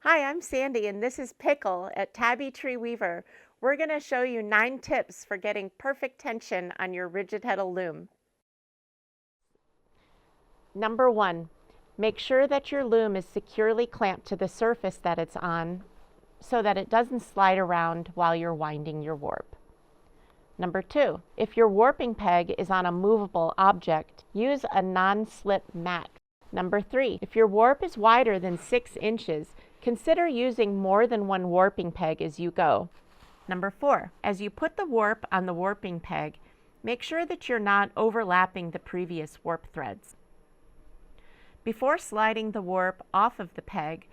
Hi, I'm Sandy and this is Pickle at Tabby Tree Weaver. We're going to show you 9 tips for getting perfect tension on your rigid heddle loom. Number 1, make sure that your loom is securely clamped to the surface that it's on so that it doesn't slide around while you're winding your warp. Number 2, if your warping peg is on a movable object, use a non-slip mat. Number 3, if your warp is wider than 6 inches, consider using more than one warping peg as you go. Number 4, as you put the warp on the warping peg, make sure that you're not overlapping the previous warp threads. Before sliding the warp off of the peg,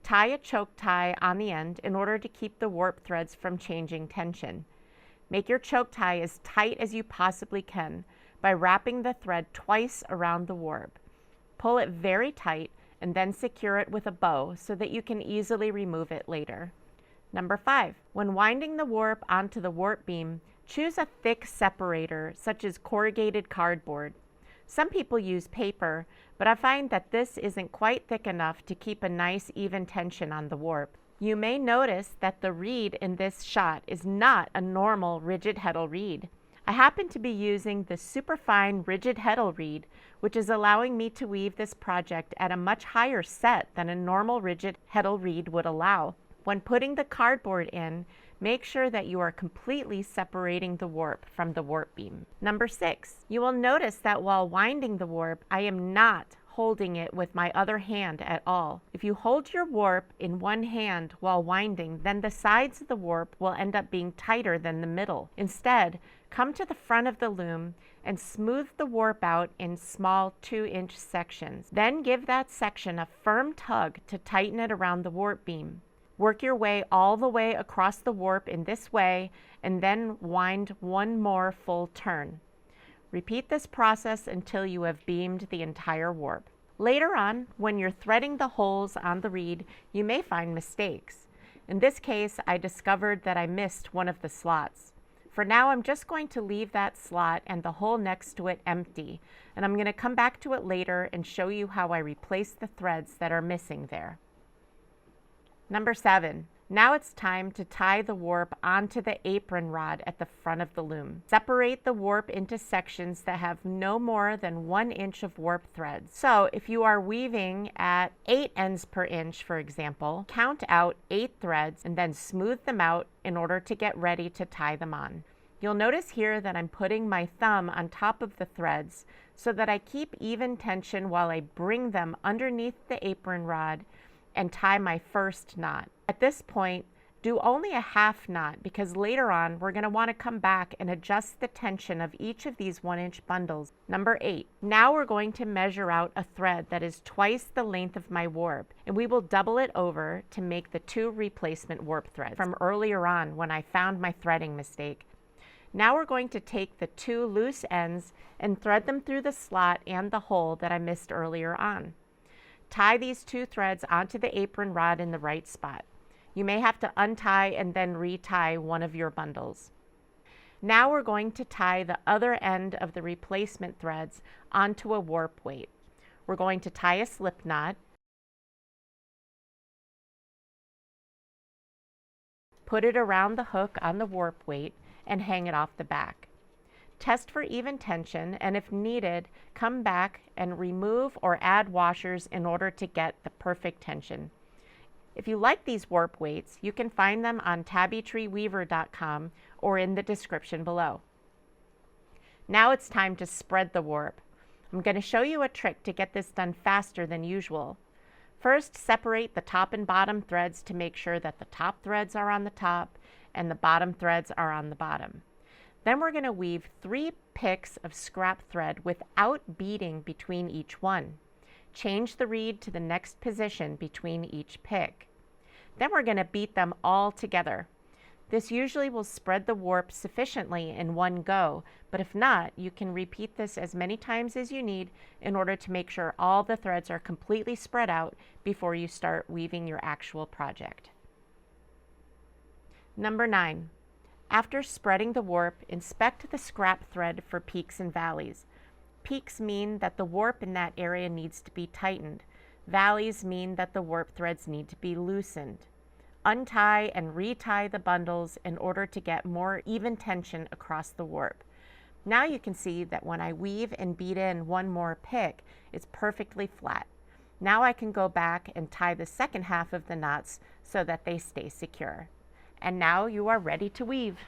tie a choke tie on the end in order to keep the warp threads from changing tension. Make your choke tie as tight as you possibly can by wrapping the thread twice around the warp. Pull it very tight and then secure it with a bow so that you can easily remove it later. Number 5, when winding the warp onto the warp beam, choose a thick separator such as corrugated cardboard. Some people use paper, but I find that this isn't quite thick enough to keep a nice even tension on the warp. You may notice that the reed in this shot is not a normal rigid heddle reed. I happen to be using the Superfine rigid heddle reed, which is allowing me to weave this project at a much higher set than a normal rigid heddle reed would allow. When putting the cardboard in, make sure that you are completely separating the warp from the warp beam. Number 6, you will notice that while winding the warp, I am not holding it with my other hand at all. If you hold your warp in one hand while winding, then the sides of the warp will end up being tighter than the middle. Instead, come to the front of the loom and smooth the warp out in small 2-inch sections. Then give that section a firm tug to tighten it around the warp beam. Work your way all the way across the warp in this way and then wind one more full turn. Repeat this process until you have beamed the entire warp. Later on, when you're threading the holes on the reed, you may find mistakes. In this case, I discovered that I missed one of the slots. For now, I'm just going to leave that slot and the hole next to it empty, and I'm going to come back to it later and show you how I replace the threads that are missing there. Number 7, now it's time to tie the warp onto the apron rod at the front of the loom. Separate the warp into sections that have no more than 1 inch of warp threads. So if you are weaving at 8 ends per inch, for example, count out 8 threads and then smooth them out in order to get ready to tie them on. You'll notice here that I'm putting my thumb on top of the threads so that I keep even tension while I bring them underneath the apron rod and tie my first knot. At this point, do only a half knot because later on we're going to want to come back and adjust the tension of each of these 1-inch bundles. Number 8, now we're going to measure out a thread that is twice the length of my warp, and we will double it over to make the 2 replacement warp threads from earlier on when I found my threading mistake. Now we're going to take the 2 loose ends and thread them through the slot and the hole that I missed earlier on. Tie these 2 threads onto the apron rod in the right spot. You may have to untie and then retie one of your bundles. Now we're going to tie the other end of the replacement threads onto a warp weight. We're going to tie a slip knot, put it around the hook on the warp weight, and hang it off the back. Test for even tension, and if needed, come back and remove or add washers in order to get the perfect tension. If you like these warp weights, you can find them on tabbytreeweaver.com or in the description below. Now it's time to spread the warp. I'm going to show you a trick to get this done faster than usual. First, separate the top and bottom threads to make sure that the top threads are on the top and the bottom threads are on the bottom. Then we're going to weave 3 picks of scrap thread without beading between each one. Change the reed to the next position between each pick. Then we're going to beat them all together. This usually will spread the warp sufficiently in one go, but if not, you can repeat this as many times as you need in order to make sure all the threads are completely spread out before you start weaving your actual project. Number 9. After spreading the warp, inspect the scrap thread for peaks and valleys. Peaks mean that the warp in that area needs to be tightened. Valleys mean that the warp threads need to be loosened. Untie and retie the bundles in order to get more even tension across the warp. Now you can see that when I weave and beat in one more pick, it's perfectly flat. Now I can go back and tie the second half of the knots so that they stay secure. And now you are ready to weave.